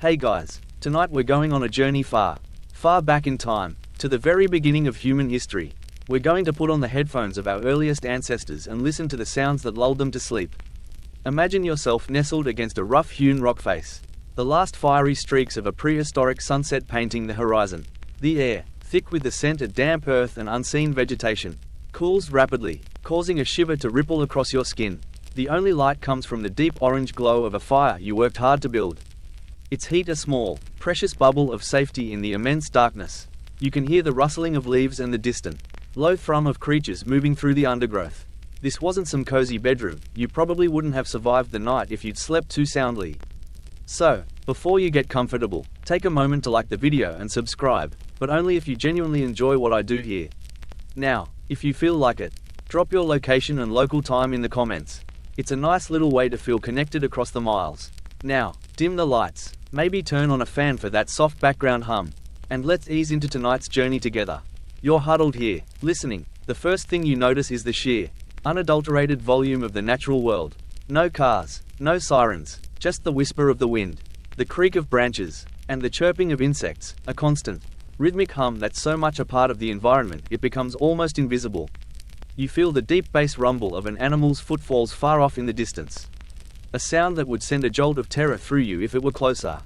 Hey guys, tonight we're going on a journey far, far back in time, to the very beginning of human history. We're going to put on the headphones of our earliest ancestors and listen to the sounds that lulled them to sleep. Imagine yourself nestled against a rough-hewn rock face, the last fiery streaks of a prehistoric sunset painting the horizon. The air, thick with the scent of damp earth and unseen vegetation, cools rapidly, causing a shiver to ripple across your skin. The only light comes from the deep orange glow of a fire you worked hard to build. Its heat a small, precious bubble of safety in the immense darkness. You can hear the rustling of leaves and the distant, low thrum of creatures moving through the undergrowth. This wasn't some cozy bedroom. You probably wouldn't have survived the night if you'd slept too soundly. So, before you get comfortable, take a moment to like the video and subscribe, but only if you genuinely enjoy what I do here. Now, if you feel like it, drop your location and local time in the comments. It's a nice little way to feel connected across the miles. Now, dim the lights, maybe turn on a fan for that soft background hum, and let's ease into tonight's journey together. You're huddled here, listening. The first thing you notice is the sheer, unadulterated volume of the natural world. No cars, no sirens, just the whisper of the wind, the creak of branches, and the chirping of insects, a constant, rhythmic hum that's so much a part of the environment it becomes almost invisible. You feel the deep bass rumble of an animal's footfalls far off in the distance. A sound that would send a jolt of terror through you if it were closer.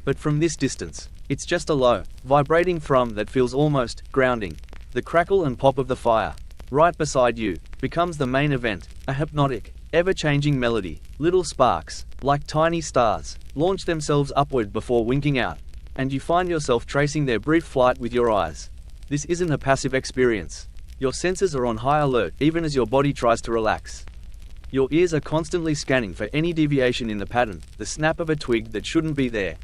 But from this distance, it's just a low, vibrating thrum that feels almost grounding. The crackle and pop of the fire, right beside you, becomes the main event, a hypnotic, ever-changing melody. Little sparks, like tiny stars, launch themselves upward before winking out, and you find yourself tracing their brief flight with your eyes. This isn't a passive experience. Your senses are on high alert even as your body tries to relax. Your ears are constantly scanning for any deviation in the pattern, the snap of a twig that shouldn't be there.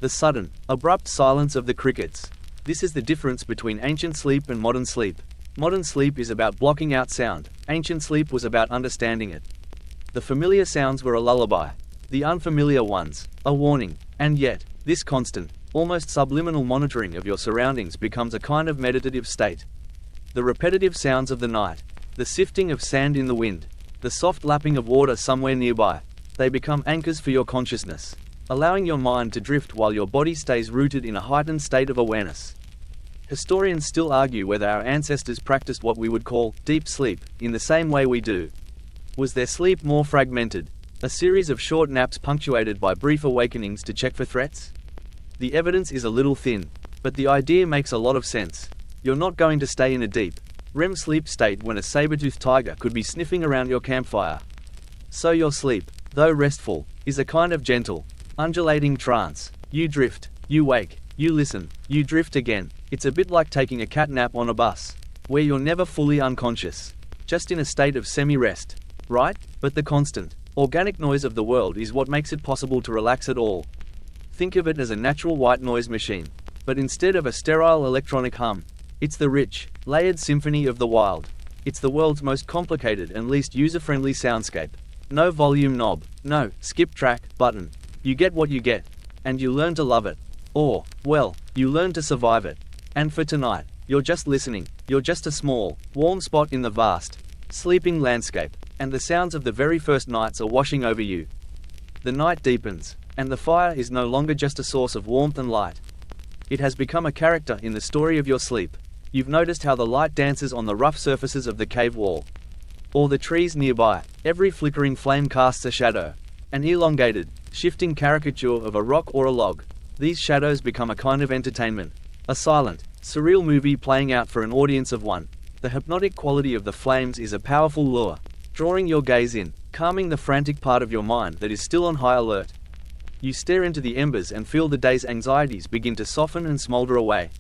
The sudden, abrupt silence of the crickets. This is the difference between ancient sleep and modern sleep. Modern sleep is about blocking out sound. Ancient sleep was about understanding it. The familiar sounds were a lullaby. The unfamiliar ones, a warning. And yet, this constant, almost subliminal monitoring of your surroundings becomes a kind of meditative state. The repetitive sounds of the night, the sifting of sand in the wind, the soft lapping of water somewhere nearby, they become anchors for your consciousness, allowing your mind to drift while your body stays rooted in a heightened state of awareness. Historians still argue whether our ancestors practiced what we would call deep sleep in the same way we do. Was their sleep more fragmented, a series of short naps punctuated by brief awakenings to check for threats? The evidence is a little thin, but the idea makes a lot of sense. You're not going to stay in a deep REM sleep state when a saber-toothed tiger could be sniffing around your campfire. So your sleep, though restful, is a kind of gentle, undulating trance. You drift, you wake, you listen, you drift again. It's a bit like taking a cat nap on a bus, where you're never fully unconscious, just in a state of semi-rest, right? But the constant, organic noise of the world is what makes it possible to relax at all. Think of it as a natural white noise machine, but instead of a sterile electronic hum, it's the rich, layered symphony of the wild. It's the world's most complicated and least user-friendly soundscape. No volume knob, no skip track button. You get what you get, and you learn to love it. Or, well, you learn to survive it. And for tonight, you're just listening. You're just a small, warm spot in the vast, sleeping landscape, and the sounds of the very first nights are washing over you. The night deepens, and the fire is no longer just a source of warmth and light. It has become a character in the story of your sleep. You've noticed how the light dances on the rough surfaces of the cave wall, or the trees nearby. Every flickering flame casts a shadow, an elongated, shifting caricature of a rock or a log. These shadows become a kind of entertainment, a silent, surreal movie playing out for an audience of one. The hypnotic quality of the flames is a powerful lure, drawing your gaze in, calming the frantic part of your mind that is still on high alert. You stare into the embers and feel the day's anxieties begin to soften and smolder away.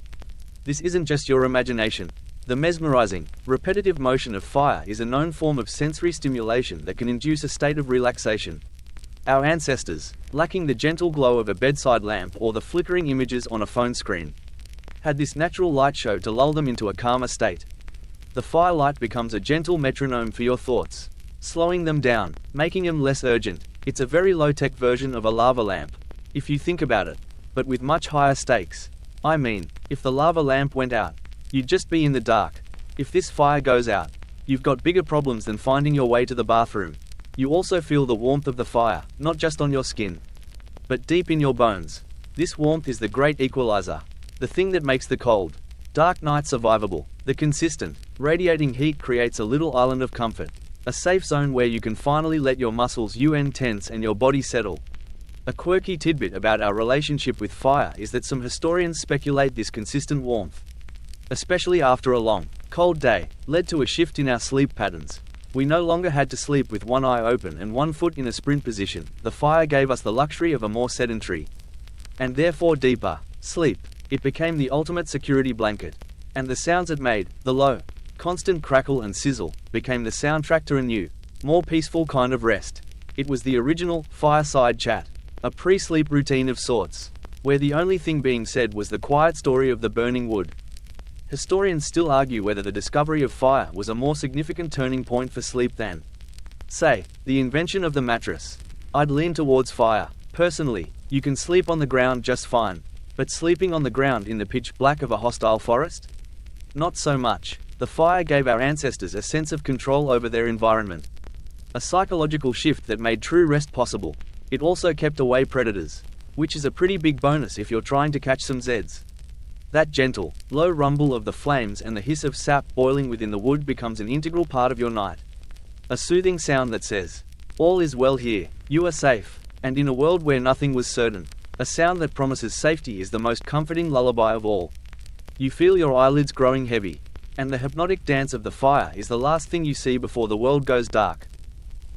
This isn't just your imagination. The mesmerizing, repetitive motion of fire is a known form of sensory stimulation that can induce a state of relaxation. Our ancestors, lacking the gentle glow of a bedside lamp or the flickering images on a phone screen, had this natural light show to lull them into a calmer state. The firelight becomes a gentle metronome for your thoughts, slowing them down, making them less urgent. It's a very low-tech version of a lava lamp, if you think about it, but with much higher stakes. I mean, if the lava lamp went out, you'd just be in the dark. If this fire goes out, you've got bigger problems than finding your way to the bathroom. You also feel the warmth of the fire, not just on your skin, but deep in your bones. This warmth is the great equalizer. The thing that makes the cold, dark night survivable. The consistent, radiating heat creates a little island of comfort. A safe zone where you can finally let your muscles tense and your body settle. A quirky tidbit about our relationship with fire is that some historians speculate this consistent warmth, especially after a long, cold day, led to a shift in our sleep patterns. We no longer had to sleep with one eye open and one foot in a sprint position. The fire gave us the luxury of a more sedentary, and therefore deeper, sleep. It became the ultimate security blanket. And the sounds it made, the low, constant crackle and sizzle, became the soundtrack to a new, more peaceful kind of rest. It was the original fireside chat, a pre-sleep routine of sorts, where the only thing being said was the quiet story of the burning wood. Historians still argue whether the discovery of fire was a more significant turning point for sleep than, say, the invention of the mattress. I'd lean towards fire. Personally, you can sleep on the ground just fine, but sleeping on the ground in the pitch black of a hostile forest? Not so much. The fire gave our ancestors a sense of control over their environment, a psychological shift that made true rest possible. It also kept away predators, which is a pretty big bonus if you're trying to catch some Zeds. That gentle, low rumble of the flames and the hiss of sap boiling within the wood becomes an integral part of your night. A soothing sound that says, "All is well here, you are safe," and in a world where nothing was certain, a sound that promises safety is the most comforting lullaby of all. You feel your eyelids growing heavy, and the hypnotic dance of the fire is the last thing you see before the world goes dark.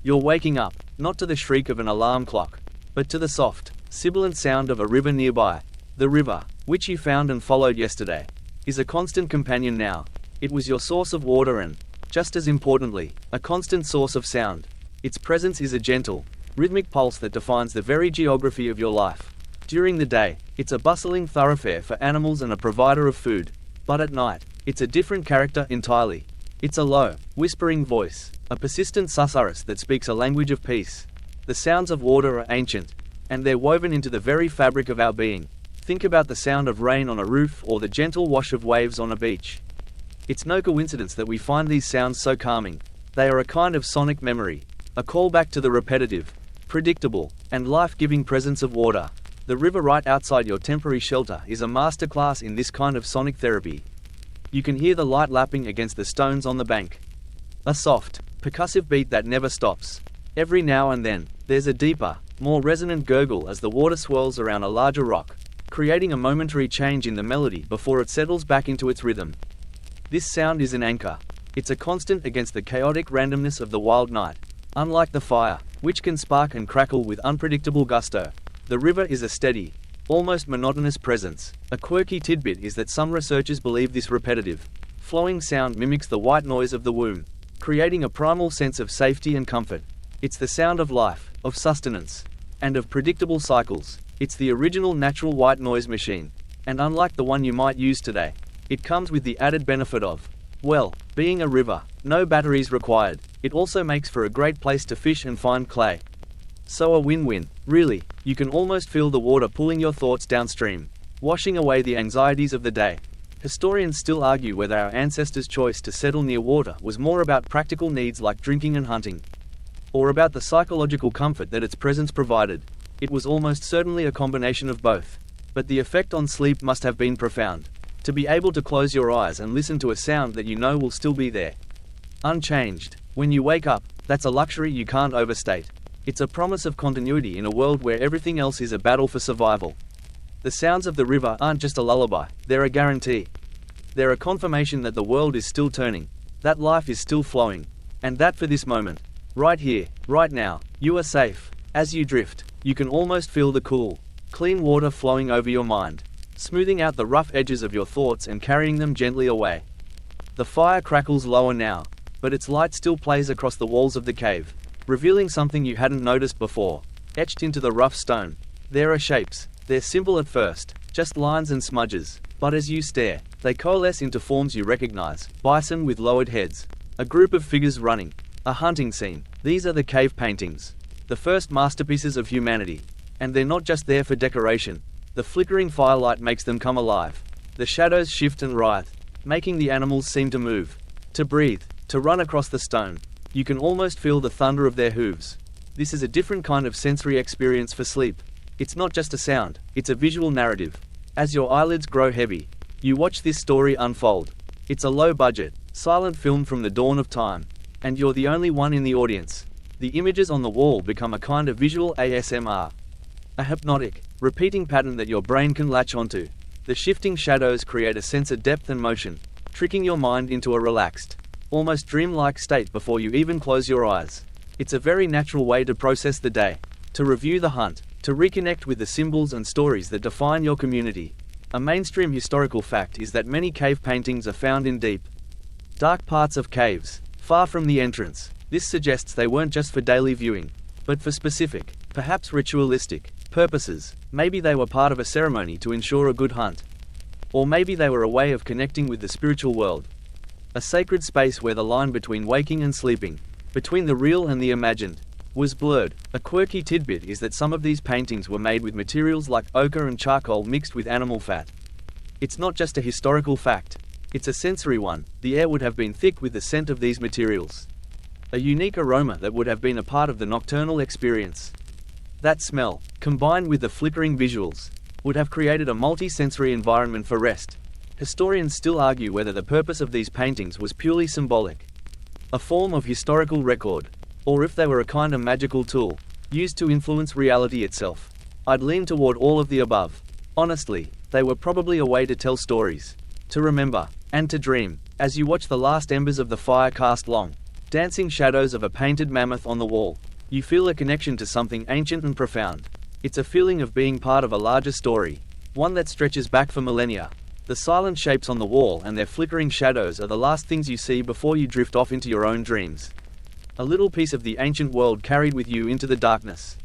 You're waking up, not to the shriek of an alarm clock, but to the soft, sibilant sound of a river nearby. The river, which you found and followed yesterday, is a constant companion now. It was your source of water and, just as importantly, a constant source of sound. Its presence is a gentle, rhythmic pulse that defines the very geography of your life. During the day, it's a bustling thoroughfare for animals and a provider of food. But at night, it's a different character entirely. It's a low, whispering voice, a persistent susurrus that speaks a language of peace. The sounds of water are ancient, and they're woven into the very fabric of our being. Think about the sound of rain on a roof or the gentle wash of waves on a beach. It's no coincidence that we find these sounds so calming. They are a kind of sonic memory, a callback to the repetitive, predictable, and life-giving presence of water. The river right outside your temporary shelter is a masterclass in this kind of sonic therapy. You can hear the light lapping against the stones on the bank. A soft, percussive beat that never stops. Every now and then, there's a deeper, more resonant gurgle as the water swirls around a larger rock, creating a momentary change in the melody before it settles back into its rhythm. This sound is an anchor. It's a constant against the chaotic randomness of the wild night. Unlike the fire, which can spark and crackle with unpredictable gusto, the river is a steady, almost monotonous presence. A quirky tidbit is that some researchers believe this repetitive, flowing sound mimics the white noise of the womb, creating a primal sense of safety and comfort. It's the sound of life, of sustenance, and of predictable cycles. It's the original natural white noise machine, and unlike the one you might use today, it comes with the added benefit of, well, being a river, no batteries required. It also makes for a great place to fish and find clay. So a win-win, really. You can almost feel the water pulling your thoughts downstream, washing away the anxieties of the day. Historians still argue whether our ancestors' choice to settle near water was more about practical needs like drinking and hunting, or about the psychological comfort that its presence provided. It was almost certainly a combination of both. But the effect on sleep must have been profound. To be able to close your eyes and listen to a sound that you know will still be there, unchanged, when you wake up, that's a luxury you can't overstate. It's a promise of continuity in a world where everything else is a battle for survival. The sounds of the river aren't just a lullaby, they're a guarantee. They're a confirmation that the world is still turning, that life is still flowing, and that for this moment, right here, right now, you are safe. As you drift, you can almost feel the cool, clean water flowing over your mind, smoothing out the rough edges of your thoughts and carrying them gently away. The fire crackles lower now, but its light still plays across the walls of the cave, revealing something you hadn't noticed before. Etched into the rough stone, there are shapes. They're simple at first, just lines and smudges, but as you stare, they coalesce into forms you recognize. Bison with lowered heads, a group of figures running, a hunting scene. These are the cave paintings, the first masterpieces of humanity. And they're not just there for decoration. The flickering firelight makes them come alive. The shadows shift and writhe, making the animals seem to move, to breathe, to run across the stone. You can almost feel the thunder of their hooves. This is a different kind of sensory experience for sleep. It's not just a sound, it's a visual narrative. As your eyelids grow heavy, you watch this story unfold. It's a low-budget, silent film from the dawn of time, and you're the only one in the audience. The images on the wall become a kind of visual ASMR. A hypnotic, repeating pattern that your brain can latch onto. The shifting shadows create a sense of depth and motion, tricking your mind into a relaxed, almost dreamlike state before you even close your eyes. It's a very natural way to process the day, to review the hunt, to reconnect with the symbols and stories that define your community. A mainstream historical fact is that many cave paintings are found in deep, dark parts of caves, far from the entrance. This suggests they weren't just for daily viewing, but for specific, perhaps ritualistic, purposes. Maybe they were part of a ceremony to ensure a good hunt. Or maybe they were a way of connecting with the spiritual world. A sacred space where the line between waking and sleeping, between the real and the imagined, was blurred. A quirky tidbit is that some of these paintings were made with materials like ochre and charcoal mixed with animal fat. It's not just a historical fact, it's a sensory one. The air would have been thick with the scent of these materials. A unique aroma that would have been a part of the nocturnal experience. That smell, combined with the flickering visuals, would have created a multi-sensory environment for rest. Historians still argue whether the purpose of these paintings was purely symbolic, a form of historical record, or if they were a kind of magical tool, used to influence reality itself. I'd lean toward all of the above. Honestly, they were probably a way to tell stories, to remember, and to dream. As you watch the last embers of the fire cast long, dancing shadows of a painted mammoth on the wall, you feel a connection to something ancient and profound. It's a feeling of being part of a larger story, one that stretches back for millennia. The silent shapes on the wall and their flickering shadows are the last things you see before you drift off into your own dreams. A little piece of the ancient world carried with you into the darkness.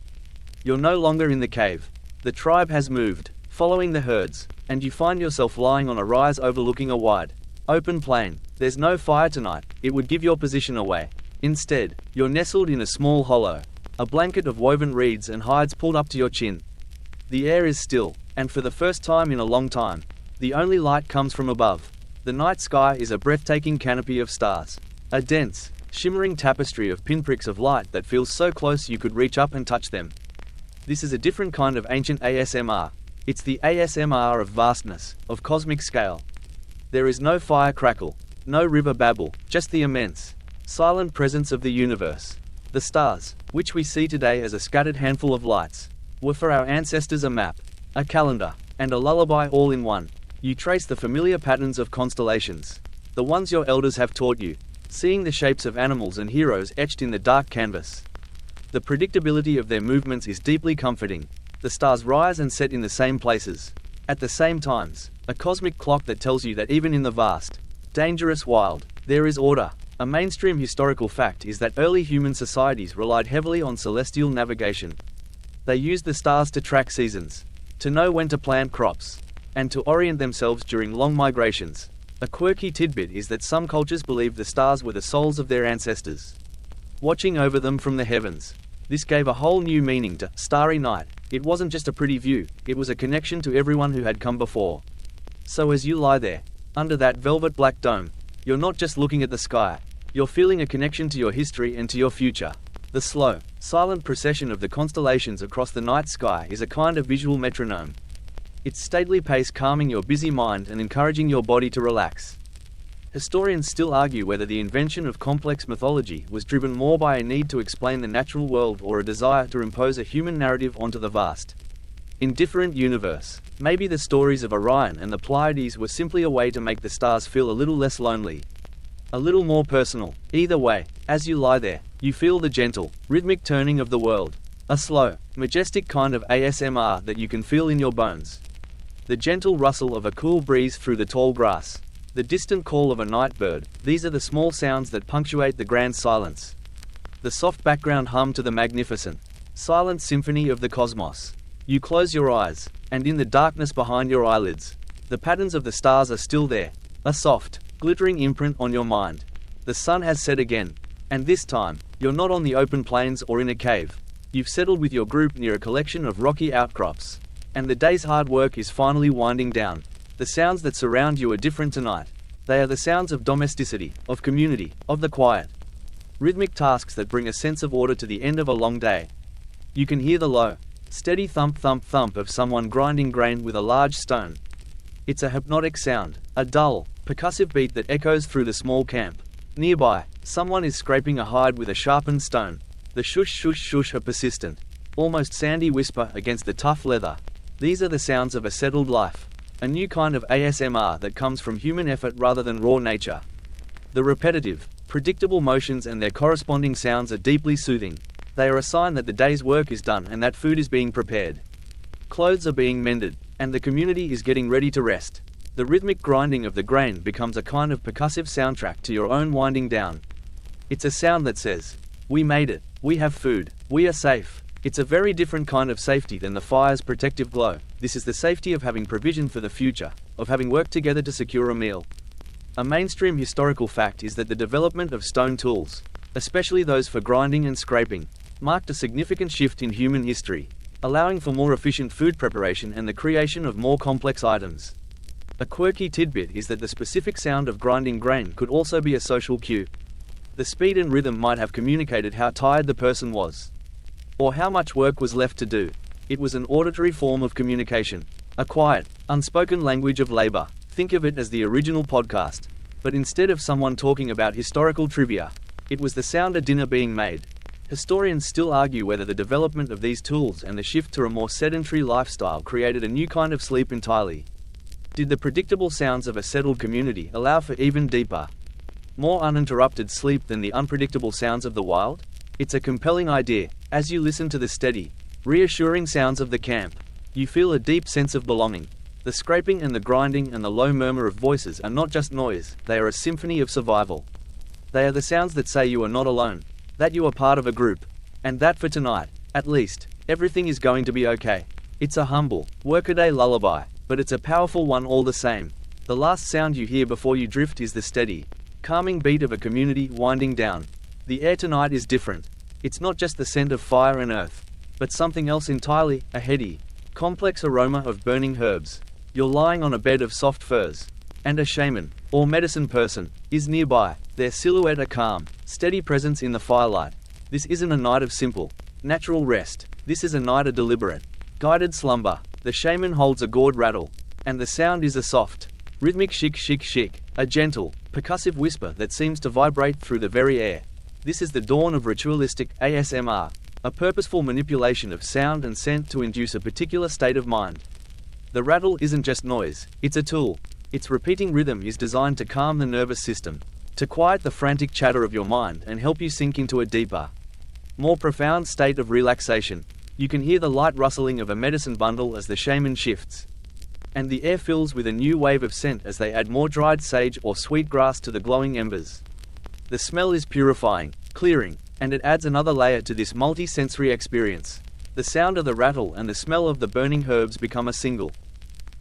You're no longer in the cave. The tribe has moved, following the herds, and you find yourself lying on a rise overlooking a wide, open plain. There's no fire tonight, it would give your position away. Instead, you're nestled in a small hollow, a blanket of woven reeds and hides pulled up to your chin. The air is still, and for the first time in a long time, the only light comes from above. The night sky is a breathtaking canopy of stars, a dense, shimmering tapestry of pinpricks of light that feels so close you could reach up and touch them. This is a different kind of ancient ASMR. It's the ASMR of vastness, of cosmic scale. There is no fire crackle, no river babble, just the immense, silent presence of the universe. The stars, which we see today as a scattered handful of lights, were for our ancestors a map, a calendar, and a lullaby all in one. You trace the familiar patterns of constellations, the ones your elders have taught you, seeing the shapes of animals and heroes etched in the dark canvas. The predictability of their movements is deeply comforting. The stars rise and set in the same places, at the same times, a cosmic clock that tells you that even in the vast, dangerous wild, there is order. A mainstream historical fact is that early human societies relied heavily on celestial navigation. They used the stars to track seasons, to know when to plant crops, and to orient themselves during long migrations. A quirky tidbit is that some cultures believed the stars were the souls of their ancestors, watching over them from the heavens. This gave a whole new meaning to Starry Night. It wasn't just a pretty view, it was a connection to everyone who had come before. So as you lie there, under that velvet black dome, you're not just looking at the sky, you're feeling a connection to your history and to your future. The slow, silent procession of the constellations across the night sky is a kind of visual metronome. Its stately pace calming your busy mind and encouraging your body to relax. Historians still argue whether the invention of complex mythology was driven more by a need to explain the natural world or a desire to impose a human narrative onto the vast, indifferent universe. Maybe the stories of Orion and the Pleiades were simply a way to make the stars feel a little less lonely, a little more personal. Either way, as you lie there, you feel the gentle, rhythmic turning of the world. A slow, majestic kind of ASMR that you can feel in your bones. The gentle rustle of a cool breeze through the tall grass. The distant call of a night bird. These are the small sounds that punctuate the grand silence. The soft background hum to the magnificent, silent symphony of the cosmos. You close your eyes, and in the darkness behind your eyelids, the patterns of the stars are still there, a soft, glittering imprint on your mind. The sun has set again, and this time, you're not on the open plains or in a cave. You've settled with your group near a collection of rocky outcrops, and the day's hard work is finally winding down. The sounds that surround you are different tonight. They are the sounds of domesticity, of community, of the quiet. Rhythmic tasks that bring a sense of order to the end of a long day. You can hear the low, Steady thump thump thump of someone grinding grain with a large stone. It's a hypnotic sound, a dull, percussive beat that echoes through the small camp. Nearby, someone is scraping a hide with a sharpened stone. The shush shush shush a persistent, almost sandy whisper against the tough leather. These are the sounds of a settled life. A new kind of ASMR that comes from human effort rather than raw nature. The repetitive, predictable motions and their corresponding sounds are deeply soothing. They are a sign that the day's work is done and that food is being prepared. Clothes are being mended, and the community is getting ready to rest. The rhythmic grinding of the grain becomes a kind of percussive soundtrack to your own winding down. It's a sound that says, "We made it, we have food, we are safe." It's a very different kind of safety than the fire's protective glow. This is the safety of having provision for the future, of having worked together to secure a meal. A mainstream historical fact is that the development of stone tools, especially those for grinding and scraping, marked a significant shift in human history, allowing for more efficient food preparation and the creation of more complex items. A quirky tidbit is that the specific sound of grinding grain could also be a social cue. The speed and rhythm might have communicated how tired the person was, or how much work was left to do. It was an auditory form of communication, a quiet, unspoken language of labor. Think of it as the original podcast. But instead of someone talking about historical trivia, it was the sound of dinner being made. Historians still argue whether the development of these tools and the shift to a more sedentary lifestyle created a new kind of sleep entirely. Did the predictable sounds of a settled community allow for even deeper, more uninterrupted sleep than the unpredictable sounds of the wild? It's a compelling idea. As you listen to the steady, reassuring sounds of the camp, you feel a deep sense of belonging. The scraping and the grinding and the low murmur of voices are not just noise, they are a symphony of survival. They are the sounds that say you are not alone, that you are part of a group, and that for tonight, at least, everything is going to be okay. It's a humble, workaday lullaby, but it's a powerful one all the same. The last sound you hear before you drift is the steady, calming beat of a community winding down. The air tonight is different. It's not just the scent of fire and earth, but something else entirely, a heady, complex aroma of burning herbs. You're lying on a bed of soft furs, and a shaman, or medicine person, is nearby, their silhouette a calm, steady presence in the firelight. This isn't a night of simple, natural rest. This is a night of deliberate, guided slumber. The shaman holds a gourd rattle, and the sound is a soft, rhythmic shik shik shik, a gentle, percussive whisper that seems to vibrate through the very air. This is the dawn of ritualistic ASMR, a purposeful manipulation of sound and scent to induce a particular state of mind. The rattle isn't just noise, it's a tool. Its repeating rhythm is designed to calm the nervous system, to quiet the frantic chatter of your mind and help you sink into a deeper, more profound state of relaxation. You can hear the light rustling of a medicine bundle as the shaman shifts, and the air fills with a new wave of scent as they add more dried sage or sweet grass to the glowing embers. The smell is purifying, clearing, and it adds another layer to this multi-sensory experience. The sound of the rattle and the smell of the burning herbs become a single,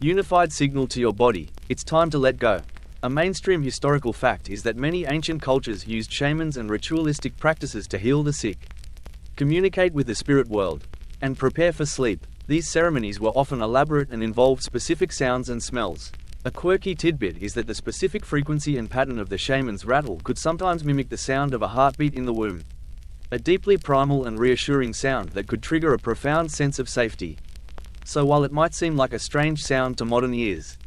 unified signal to your body. It's time to let go. A mainstream historical fact is that many ancient cultures used shamans and ritualistic practices to heal the sick, communicate with the spirit world, and prepare for sleep. These ceremonies were often elaborate and involved specific sounds and smells. A quirky tidbit is that the specific frequency and pattern of the shaman's rattle could sometimes mimic the sound of a heartbeat in the womb. A deeply primal and reassuring sound that could trigger a profound sense of safety. So while it might seem like a strange sound to modern ears,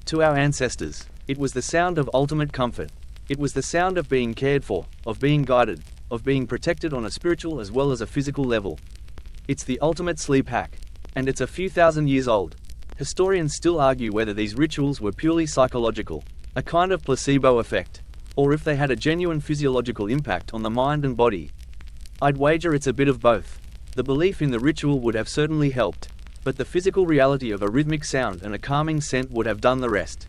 to our ancestors, it was the sound of ultimate comfort. It was the sound of being cared for, of being guided, of being protected on a spiritual as well as a physical level. It's the ultimate sleep hack, and it's a few thousand years old. Historians still argue whether these rituals were purely psychological, a kind of placebo effect, or if they had a genuine physiological impact on the mind and body. I'd wager it's a bit of both. The belief in the ritual would have certainly helped, but the physical reality of a rhythmic sound and a calming scent would have done the rest.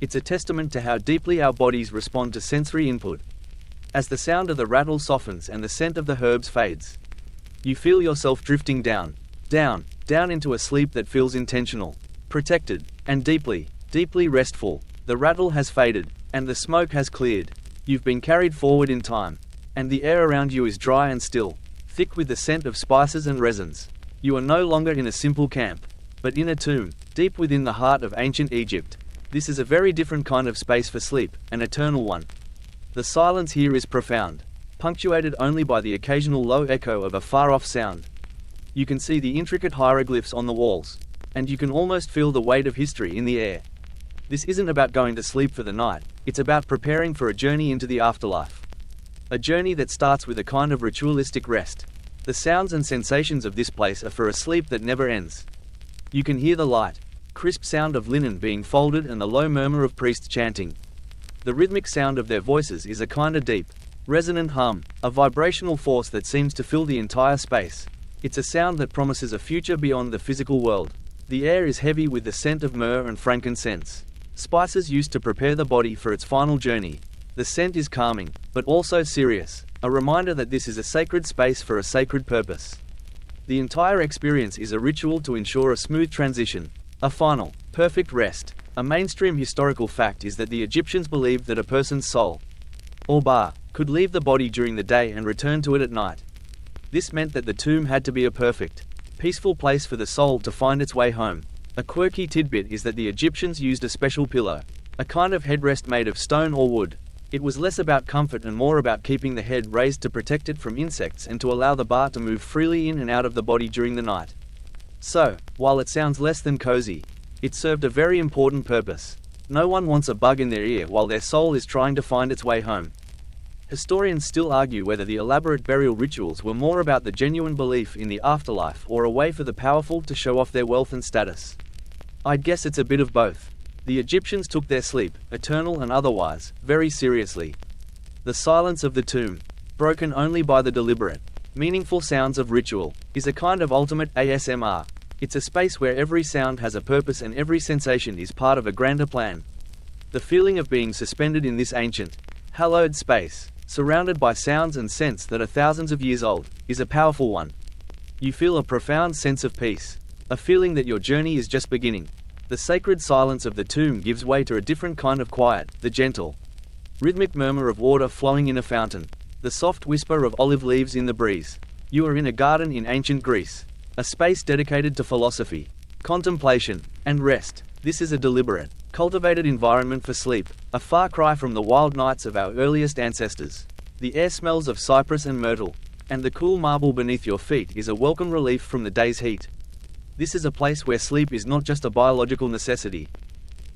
It's a testament to how deeply our bodies respond to sensory input. As the sound of the rattle softens and the scent of the herbs fades, you feel yourself drifting down, down, down into a sleep that feels intentional, protected, and deeply, deeply restful. The rattle has faded, and the smoke has cleared. You've been carried forward in time, and the air around you is dry and still, thick with the scent of spices and resins. You are no longer in a simple camp, but in a tomb, deep within the heart of ancient Egypt. This is a very different kind of space for sleep, an eternal one. The silence here is profound, punctuated only by the occasional low echo of a far-off sound. You can see the intricate hieroglyphs on the walls, and you can almost feel the weight of history in the air. This isn't about going to sleep for the night, it's about preparing for a journey into the afterlife. A journey that starts with a kind of ritualistic rest. The sounds and sensations of this place are for a sleep that never ends. You can hear the light, crisp sound of linen being folded and the low murmur of priests chanting. The rhythmic sound of their voices is a kind of deep, resonant hum, a vibrational force that seems to fill the entire space. It's a sound that promises a future beyond the physical world. The air is heavy with the scent of myrrh and frankincense, spices used to prepare the body for its final journey. The scent is calming, but also serious, a reminder that this is a sacred space for a sacred purpose. The entire experience is a ritual to ensure a smooth transition, a final, perfect rest. A mainstream historical fact is that the Egyptians believed that a person's soul, or ba, could leave the body during the day and return to it at night. This meant that the tomb had to be a perfect, peaceful place for the soul to find its way home. A quirky tidbit is that the Egyptians used a special pillow, a kind of headrest made of stone or wood. It was less about comfort and more about keeping the head raised to protect it from insects and to allow the ba to move freely in and out of the body during the night. So, while it sounds less than cozy, it served a very important purpose. No one wants a bug in their ear while their soul is trying to find its way home. Historians still argue whether the elaborate burial rituals were more about the genuine belief in the afterlife or a way for the powerful to show off their wealth and status. I'd guess it's a bit of both. The Egyptians took their sleep, eternal and otherwise, very seriously. The silence of the tomb, broken only by the deliberate, meaningful sounds of ritual, is a kind of ultimate ASMR. It's a space where every sound has a purpose and every sensation is part of a grander plan. The feeling of being suspended in this ancient, hallowed space, surrounded by sounds and scents that are thousands of years old, is a powerful one. You feel a profound sense of peace, a feeling that your journey is just beginning. The sacred silence of the tomb gives way to a different kind of quiet, the gentle, rhythmic murmur of water flowing in a fountain, the soft whisper of olive leaves in the breeze. You are in a garden in ancient Greece, a space dedicated to philosophy, contemplation, and rest. This is a deliberate, cultivated environment for sleep, a far cry from the wild nights of our earliest ancestors. The air smells of cypress and myrtle, and the cool marble beneath your feet is a welcome relief from the day's heat. This is a place where sleep is not just a biological necessity,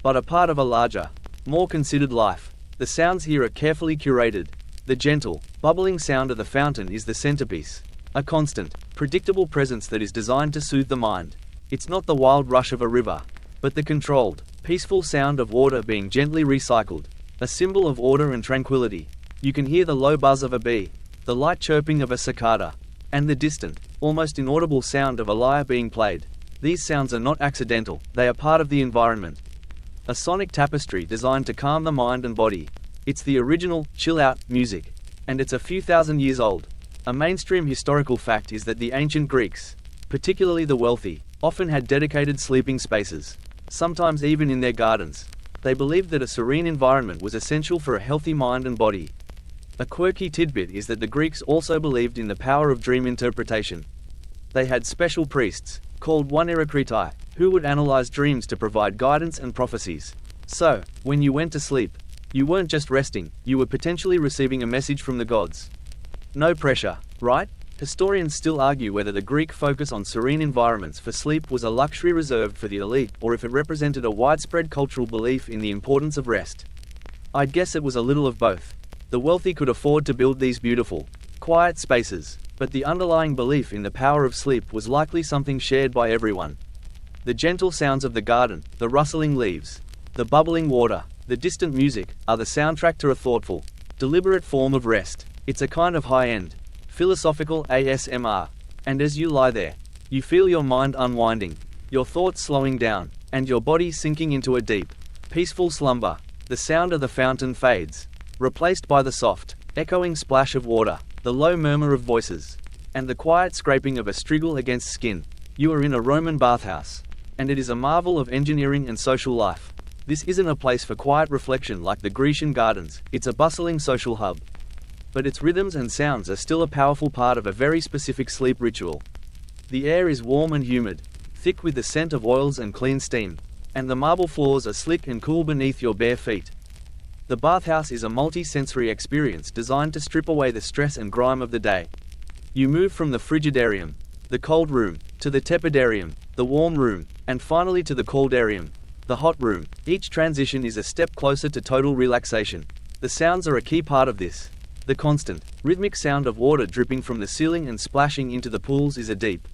but a part of a larger, more considered life. The sounds here are carefully curated. The gentle, bubbling sound of the fountain is the centerpiece, a constant, predictable presence that is designed to soothe the mind. It's not the wild rush of a river, but the controlled, peaceful sound of water being gently recycled, a symbol of order and tranquility. You can hear the low buzz of a bee, the light chirping of a cicada, and the distant, almost inaudible sound of a lyre being played. These sounds are not accidental, they are part of the environment. A sonic tapestry designed to calm the mind and body. It's the original, chill-out music, and it's a few thousand years old. A mainstream historical fact is that the ancient Greeks, particularly the wealthy, often had dedicated sleeping spaces, sometimes even in their gardens. They believed that a serene environment was essential for a healthy mind and body. A quirky tidbit is that the Greeks also believed in the power of dream interpretation. They had special priests, called Oneirokriti, who would analyze dreams to provide guidance and prophecies. So, when you went to sleep, you weren't just resting, you were potentially receiving a message from the gods. No pressure, right? Historians still argue whether the Greek focus on serene environments for sleep was a luxury reserved for the elite or if it represented a widespread cultural belief in the importance of rest. I'd guess it was a little of both. The wealthy could afford to build these beautiful, quiet spaces, but the underlying belief in the power of sleep was likely something shared by everyone. The gentle sounds of the garden, the rustling leaves, the bubbling water, the distant music, are the soundtrack to a thoughtful, deliberate form of rest. It's a kind of high-end, philosophical ASMR. And as you lie there, you feel your mind unwinding, your thoughts slowing down, and your body sinking into a deep, peaceful slumber. The sound of the fountain fades, replaced by the soft, echoing splash of water, the low murmur of voices, and the quiet scraping of a striggle against skin. You are in a Roman bathhouse, and it is a marvel of engineering and social life. This isn't a place for quiet reflection like the Grecian gardens, it's a bustling social hub. But its rhythms and sounds are still a powerful part of a very specific sleep ritual. The air is warm and humid, thick with the scent of oils and clean steam, and the marble floors are slick and cool beneath your bare feet. The bathhouse is a multi-sensory experience designed to strip away the stress and grime of the day. You move from the frigidarium, the cold room, to the tepidarium, the warm room, and finally to the caldarium, the hot room. Each transition is a step closer to total relaxation. The sounds are a key part of this. The constant, rhythmic sound of water dripping from the ceiling and splashing into the pools is a deep,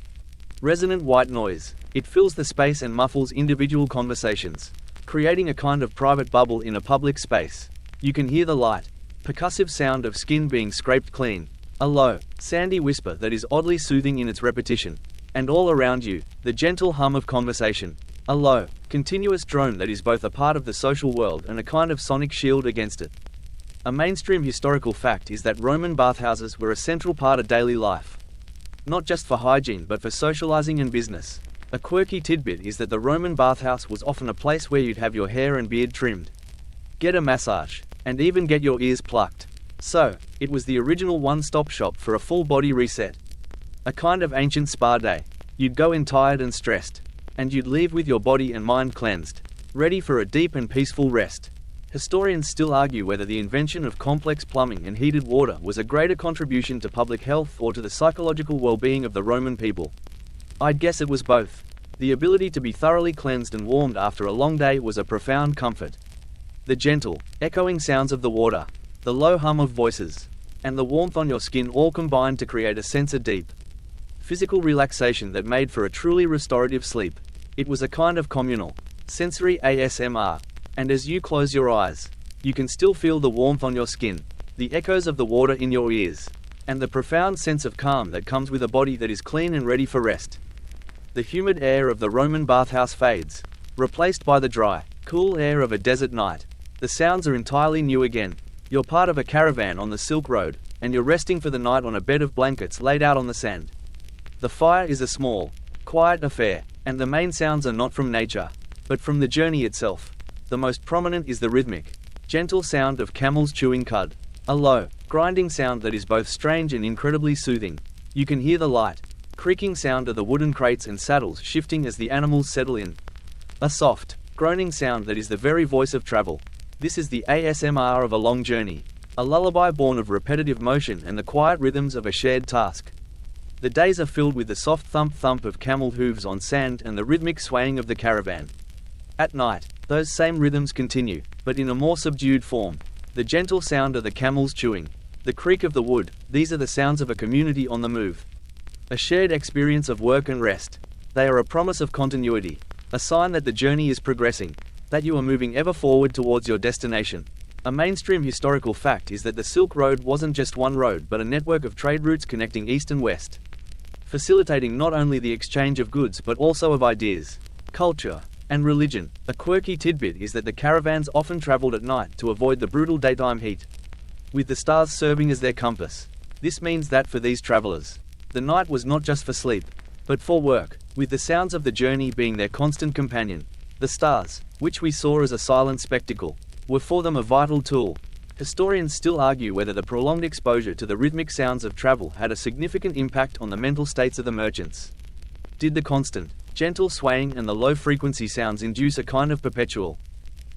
resonant white noise. It fills the space and muffles individual conversations, creating a kind of private bubble in a public space. You can hear the light, percussive sound of skin being scraped clean, a low, sandy whisper that is oddly soothing in its repetition, and all around you, the gentle hum of conversation, a low, continuous drone that is both a part of the social world and a kind of sonic shield against it. A mainstream historical fact is that Roman bathhouses were a central part of daily life, not just for hygiene but for socializing and business. A quirky tidbit is that the Roman bathhouse was often a place where you'd have your hair and beard trimmed, get a massage, and even get your ears plucked. So, it was the original one-stop shop for a full-body reset. A kind of ancient spa day. You'd go in tired and stressed, and you'd leave with your body and mind cleansed, ready for a deep and peaceful rest. Historians still argue whether the invention of complex plumbing and heated water was a greater contribution to public health or to the psychological well-being of the Roman people. I'd guess it was both. The ability to be thoroughly cleansed and warmed after a long day was a profound comfort. The gentle, echoing sounds of the water, the low hum of voices, and the warmth on your skin all combined to create a sense of deep, physical relaxation that made for a truly restorative sleep. It was a kind of communal, sensory ASMR, and as you close your eyes, you can still feel the warmth on your skin, the echoes of the water in your ears, and the profound sense of calm that comes with a body that is clean and ready for rest. The humid air of the Roman bathhouse fades, replaced by the dry, cool air of a desert night. The sounds are entirely new again. You're part of a caravan on the Silk Road, and you're resting for the night on a bed of blankets laid out on the sand. The fire is a small, quiet affair, and the main sounds are not from nature, but from the journey itself. The most prominent is the rhythmic, gentle sound of camels chewing cud, a low, grinding sound that is both strange and incredibly soothing. You can hear the light, creaking sound of the wooden crates and saddles shifting as the animals settle in. A soft, groaning sound that is the very voice of travel. This is the ASMR of a long journey, a lullaby born of repetitive motion and the quiet rhythms of a shared task. The days are filled with the soft thump-thump of camel hooves on sand and the rhythmic swaying of the caravan. At night, those same rhythms continue, but in a more subdued form. The gentle sound of the camels chewing, the creak of the wood, these are the sounds of a community on the move. A shared experience of work and rest. They are a promise of continuity, a sign that the journey is progressing, that you are moving ever forward towards your destination. A mainstream historical fact is that the Silk Road wasn't just one road but a network of trade routes connecting east and west, facilitating not only the exchange of goods but also of ideas, culture, and religion. A quirky tidbit is that the caravans often traveled at night to avoid the brutal daytime heat, with the stars serving as their compass. This means that for these travelers, the night was not just for sleep, but for work, with the sounds of the journey being their constant companion. The stars, which we saw as a silent spectacle, were for them a vital tool. Historians still argue whether the prolonged exposure to the rhythmic sounds of travel had a significant impact on the mental states of the merchants. Did the constant, gentle swaying and the low-frequency sounds induce a kind of perpetual,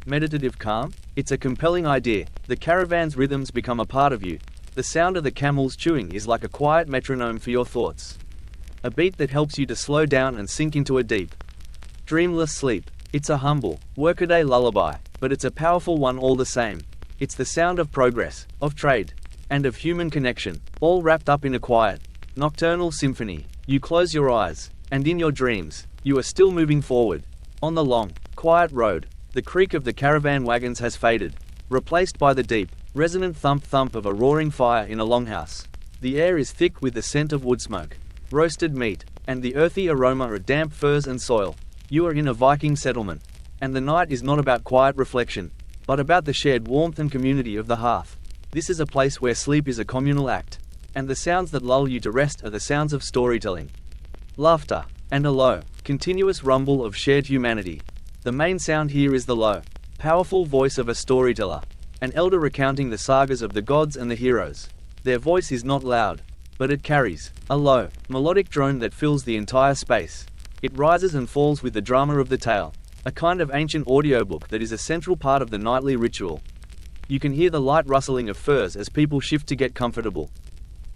meditative calm? It's a compelling idea. The caravan's rhythms become a part of you. The sound of the camels chewing is like a quiet metronome for your thoughts, a beat that helps you to slow down and sink into a deep, dreamless sleep. It's a humble, workaday lullaby, but it's a powerful one all the same. It's the sound of progress, of trade, and of human connection, all wrapped up in a quiet, nocturnal symphony. You close your eyes, and in your dreams, you are still moving forward. On the long, quiet road, the creak of the caravan wagons has faded, replaced by the deep, resonant thump-thump of a roaring fire in a longhouse. The air is thick with the scent of wood smoke, roasted meat, and the earthy aroma of damp furs and soil. You are in a Viking settlement, and the night is not about quiet reflection, but about the shared warmth and community of the hearth. This is a place where sleep is a communal act, and the sounds that lull you to rest are the sounds of storytelling, laughter, and a low, continuous rumble of shared humanity. The main sound here is the low, powerful voice of a storyteller, an elder recounting the sagas of the gods and the heroes. Their voice is not loud, but it carries a low, melodic drone that fills the entire space. It rises and falls with the drama of the tale, a kind of ancient audiobook that is a central part of the nightly ritual. You can hear the light rustling of furs as people shift to get comfortable,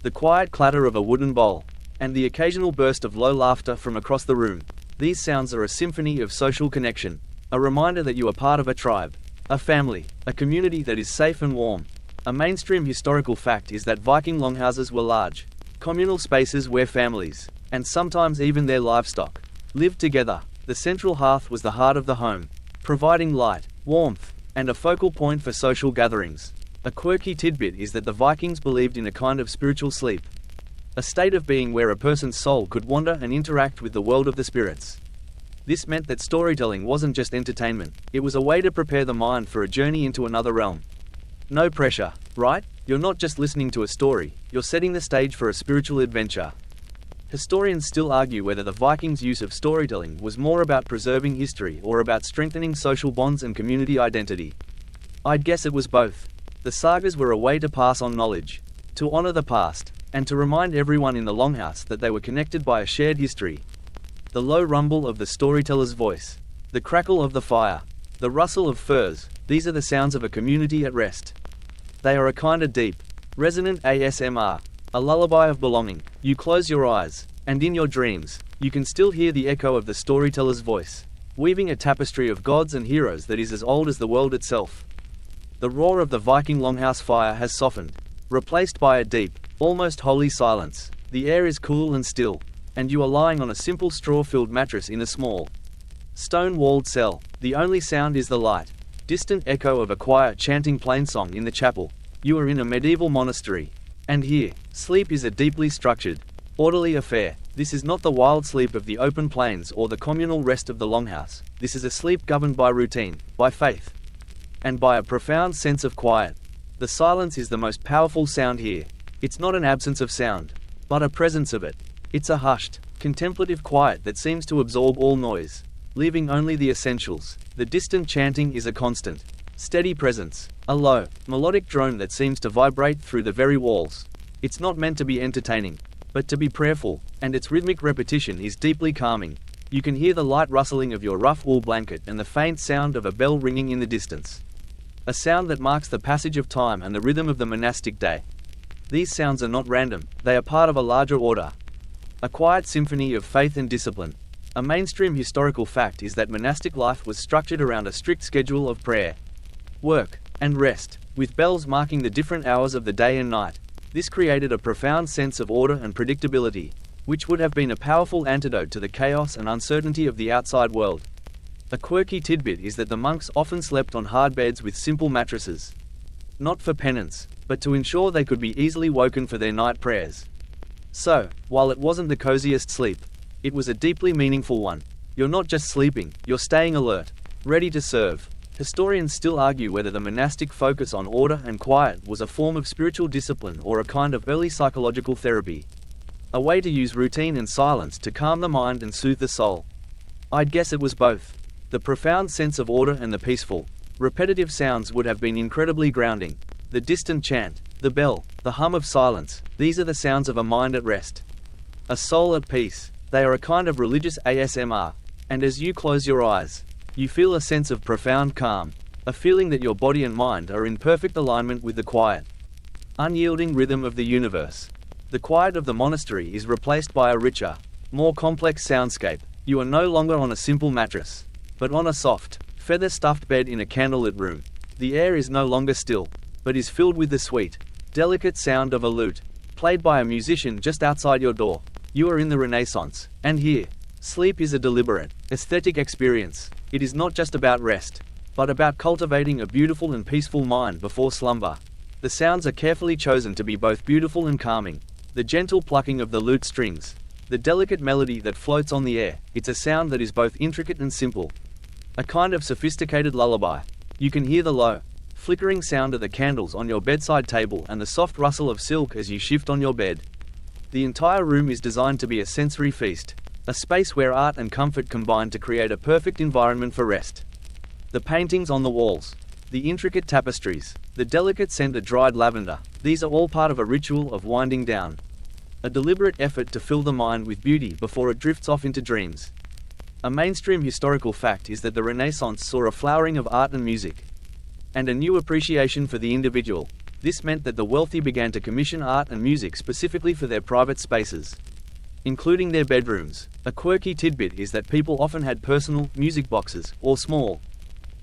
the quiet clatter of a wooden bowl, and the occasional burst of low laughter from across the room. These sounds are a symphony of social connection, a reminder that you are part of a tribe, a family, a community that is safe and warm. A mainstream historical fact is that Viking longhouses were large, communal spaces where families, and sometimes even their livestock, lived together. The central hearth was the heart of the home, providing light, warmth, and a focal point for social gatherings. A quirky tidbit is that the Vikings believed in a kind of spiritual sleep, a state of being where a person's soul could wander and interact with the world of the spirits. This meant that storytelling wasn't just entertainment, it was a way to prepare the mind for a journey into another realm. No pressure, right? You're not just listening to a story, you're setting the stage for a spiritual adventure. Historians still argue whether the Vikings' use of storytelling was more about preserving history or about strengthening social bonds and community identity. I'd guess it was both. The sagas were a way to pass on knowledge, to honor the past, and to remind everyone in the longhouse that they were connected by a shared history. The low rumble of the storyteller's voice, the crackle of the fire, the rustle of furs, these are the sounds of a community at rest. They are a kind of deep, resonant ASMR, a lullaby of belonging. You close your eyes, and in your dreams, you can still hear the echo of the storyteller's voice, weaving a tapestry of gods and heroes that is as old as the world itself. The roar of the Viking longhouse fire has softened, replaced by a deep, almost holy silence. The air is cool and still, and you are lying on a simple straw-filled mattress in a small, stone-walled cell. The only sound is the light, distant echo of a choir chanting plainsong in the chapel. You are in a medieval monastery. And here, sleep is a deeply structured, orderly affair. This is not the wild sleep of the open plains or the communal rest of the longhouse. This is a sleep governed by routine, by faith, and by a profound sense of quiet. The silence is the most powerful sound here. It's not an absence of sound, but a presence of it. It's a hushed, contemplative quiet that seems to absorb all noise, leaving only the essentials. The distant chanting is a constant, steady presence, a low, melodic drone that seems to vibrate through the very walls. It's not meant to be entertaining, but to be prayerful, and its rhythmic repetition is deeply calming. You can hear the light rustling of your rough wool blanket and the faint sound of a bell ringing in the distance, a sound that marks the passage of time and the rhythm of the monastic day. These sounds are not random, they are part of a larger order, a quiet symphony of faith and discipline. A mainstream historical fact is that monastic life was structured around a strict schedule of prayer, work, and rest, with bells marking the different hours of the day and night. This created a profound sense of order and predictability, which would have been a powerful antidote to the chaos and uncertainty of the outside world. A quirky tidbit is that the monks often slept on hard beds with simple mattresses, not for penance, but to ensure they could be easily woken for their night prayers. So, while it wasn't the coziest sleep, it was a deeply meaningful one. You're not just sleeping, you're staying alert, ready to serve. Historians still argue whether the monastic focus on order and quiet was a form of spiritual discipline or a kind of early psychological therapy, a way to use routine and silence to calm the mind and soothe the soul. I'd guess it was both. The profound sense of order and the peaceful, repetitive sounds would have been incredibly grounding. The distant chant, the bell, the hum of silence, these are the sounds of a mind at rest, a soul at peace. They are a kind of religious ASMR, and as you close your eyes, you feel a sense of profound calm, a feeling that your body and mind are in perfect alignment with the quiet, unyielding rhythm of the universe. The quiet of the monastery is replaced by a richer, more complex soundscape. You are no longer on a simple mattress, but on a soft, feather-stuffed bed in a candlelit room. The air is no longer still, but is filled with the sweet, delicate sound of a lute, played by a musician just outside your door. You are in the Renaissance, and here, sleep is a deliberate, aesthetic experience. It is not just about rest, but about cultivating a beautiful and peaceful mind before slumber. The sounds are carefully chosen to be both beautiful and calming. The gentle plucking of the lute strings, the delicate melody that floats on the air, it's a sound that is both intricate and simple, a kind of sophisticated lullaby. You can hear the low, flickering sound of the candles on your bedside table and the soft rustle of silk as you shift on your bed. The entire room is designed to be a sensory feast, a space where art and comfort combine to create a perfect environment for rest. The paintings on the walls, the intricate tapestries, the delicate scent of dried lavender, these are all part of a ritual of winding down, a deliberate effort to fill the mind with beauty before it drifts off into dreams. A mainstream historical fact is that the Renaissance saw a flowering of art and music, and a new appreciation for the individual. This meant that the wealthy began to commission art and music specifically for their private spaces. including their bedrooms. A quirky tidbit is that people often had personal music boxes, or small,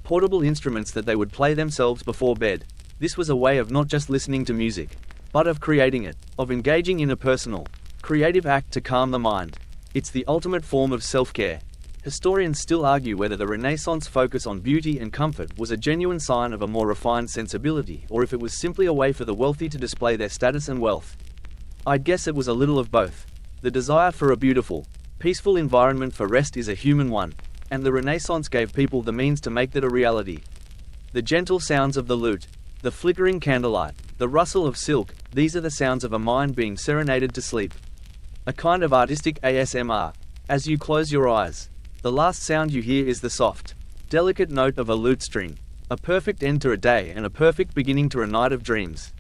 portable instruments that they would play themselves before bed. This was a way of not just listening to music, but of creating it, of engaging in a personal, creative act to calm the mind. It's the ultimate form of self-care. Historians still argue whether the Renaissance focus on beauty and comfort was a genuine sign of a more refined sensibility, or if it was simply a way for the wealthy to display their status and wealth. I'd guess it was a little of both. The desire for a beautiful, peaceful environment for rest is a human one, and the Renaissance gave people the means to make that a reality. The gentle sounds of the lute, the flickering candlelight, the rustle of silk, these are the sounds of a mind being serenaded to sleep. A kind of artistic ASMR. As you close your eyes, the last sound you hear is the soft, delicate note of a lute string, a perfect end to a day and a perfect beginning to a night of dreams.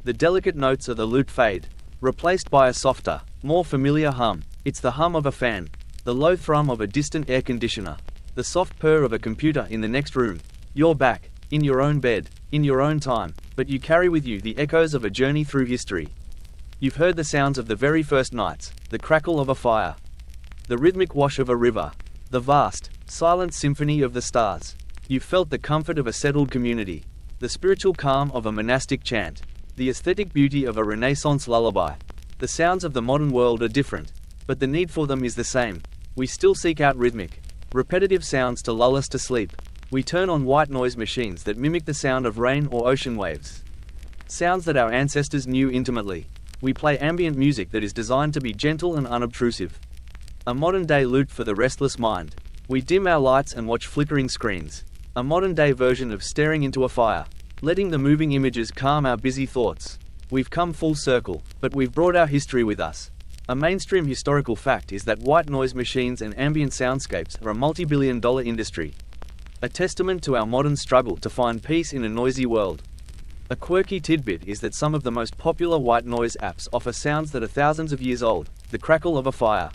The delicate notes of the lute fade, replaced by a softer, more familiar hum. It's the hum of a fan, the low thrum of a distant air conditioner, the soft purr of a computer in the next room. You're back, in your own bed, in your own time, but you carry with you the echoes of a journey through history. You've heard the sounds of the very first nights, the crackle of a fire, the rhythmic wash of a river, the vast, silent symphony of the stars. You've felt the comfort of a settled community, the spiritual calm of a monastic chant, the aesthetic beauty of a Renaissance lullaby. The sounds of the modern world are different, but the need for them is the same. We still seek out rhythmic, repetitive sounds to lull us to sleep. We turn on white noise machines that mimic the sound of rain or ocean waves, sounds that our ancestors knew intimately. We play ambient music that is designed to be gentle and unobtrusive. A modern-day lute for the restless mind. We dim our lights and watch flickering screens. A modern-day version of staring into a fire, letting the moving images calm our busy thoughts. We've come full circle, but we've brought our history with us. A mainstream historical fact is that white noise machines and ambient soundscapes are a multi-billion-dollar industry, a testament to our modern struggle to find peace in a noisy world. A quirky tidbit is that some of the most popular white noise apps offer sounds that are thousands of years old: the crackle of a fire,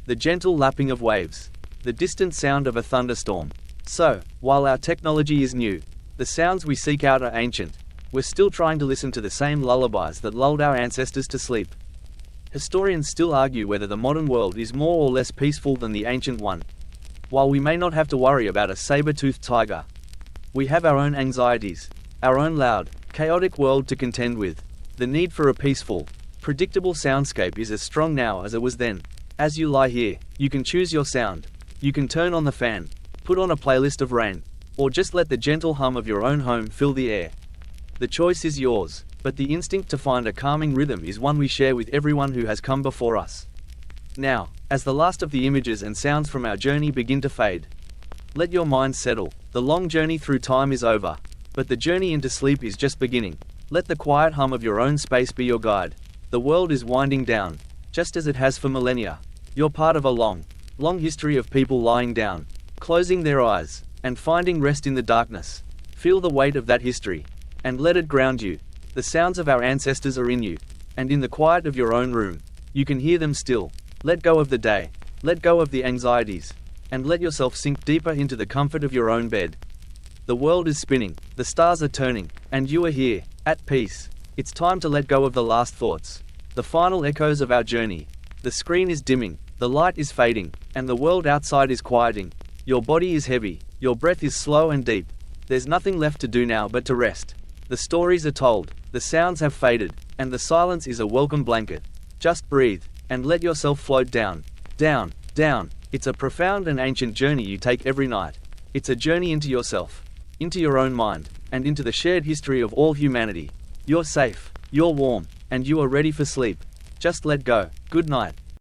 the gentle lapping of waves, the distant sound of a thunderstorm. So, while our technology is new, the sounds we seek out are ancient. We're still trying to listen to the same lullabies that lulled our ancestors to sleep. Historians still argue whether the modern world is more or less peaceful than the ancient one. While we may not have to worry about a saber-toothed tiger, we have our own anxieties, our own loud, chaotic world to contend with. The need for a peaceful, predictable soundscape is as strong now as it was then. As you lie here, you can choose your sound. You can turn on the fan, put on a playlist of rain, or just let the gentle hum of your own home fill the air. The choice is yours, but the instinct to find a calming rhythm is one we share with everyone who has come before us. Now, as the last of the images and sounds from our journey begin to fade, let your mind settle. The long journey through time is over, but the journey into sleep is just beginning. Let the quiet hum of your own space be your guide. The world is winding down, just as it has for millennia. You're part of a long, long history of people lying down, closing their eyes, and finding rest in the darkness. Feel the weight of that history, and let it ground you. The sounds of our ancestors are in you, and in the quiet of your own room, you can hear them still. Let go of the day, let go of the anxieties, and let yourself sink deeper into the comfort of your own bed. The world is spinning, the stars are turning, and you are here, at peace. It's time to let go of the last thoughts, the final echoes of our journey. The screen is dimming, the light is fading, and the world outside is quieting. Your body is heavy, your breath is slow and deep. There's nothing left to do now but to rest. The stories are told, the sounds have faded, and the silence is a welcome blanket. Just breathe, and let yourself float down, down, down. It's a profound and ancient journey you take every night. It's a journey into yourself, into your own mind, and into the shared history of all humanity. You're safe, you're warm, and you are ready for sleep. Just let go. Good night.